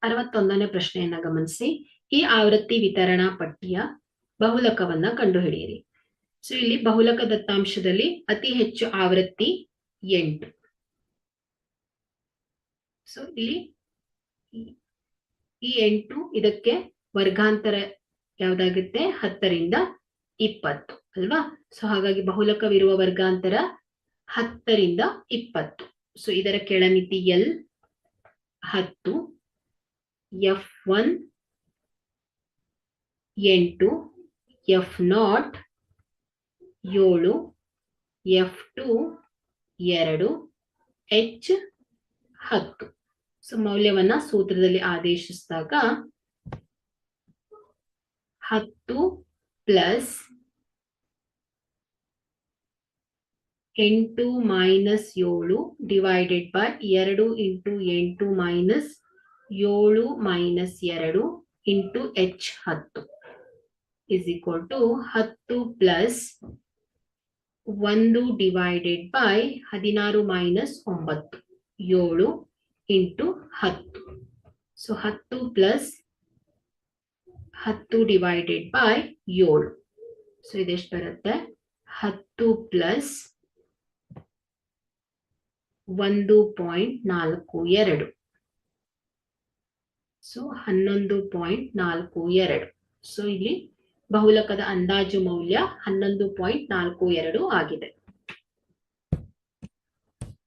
61ನೇ ಪ್ರಶ್ನೆಯನ್ನ ಗಮನಿಸಿ. ಈ ಆವೃತ್ತಿ ವಿತರಣಾ ಪಟ್ಟಿಯ ಬಹುಲಕವನ್ನ ಕಂಡುಹಿಡಿಯಿರಿ. ಸೊ ಇಲ್ಲಿ ಬಹುಲಕ ದತ್ತಾಂಶದಲ್ಲಿ ಅತಿ ಹೆಚ್ಚು ಆವೃತ್ತಿ 8. ಸೊ ಇಲ್ಲಿ ಈ 8 ಇದಕ್ಕೆ ವರ್ಗಾಂತರ ಯಾವ್ದಾಗುತ್ತೆ? 10 ರಿಂದ 20 ಅಲ್ವಾ? ಸೊ ಹಾಗಾಗಿ ಬಹುಲಕವಿರುವ ವರ್ಗಾಂತರ 10 ರಿಂದ 20. ಸೊ ಇದರ ಕೆಳಮಿತಿ L 10, F1 8, F0 7, F2 2, H 10. So ಮೌಲ್ಯವನ್ನ ಸೂತ್ರದಲ್ಲಿ ಆದೇಶಿಸಿದಾಗ 10 plus 8 minus 7 divided by 2 into 8 minus 7 minus 2 into H 10 is equal to 10 plus 1 divided by 16 minus 9 7 into 10. So 10 plus 10 divided by 7. So ಇದೆಷ್ಟು ಬರುತ್ತೆ? 10 ಪ್ಲಸ್ 1.42. ಸೊ 11.42. ಸೊ ಇಲ್ಲಿ ಬಹುಲಕದ ಅಂದಾಜು ಮೌಲ್ಯ 11.42 ಆಗಿದೆ.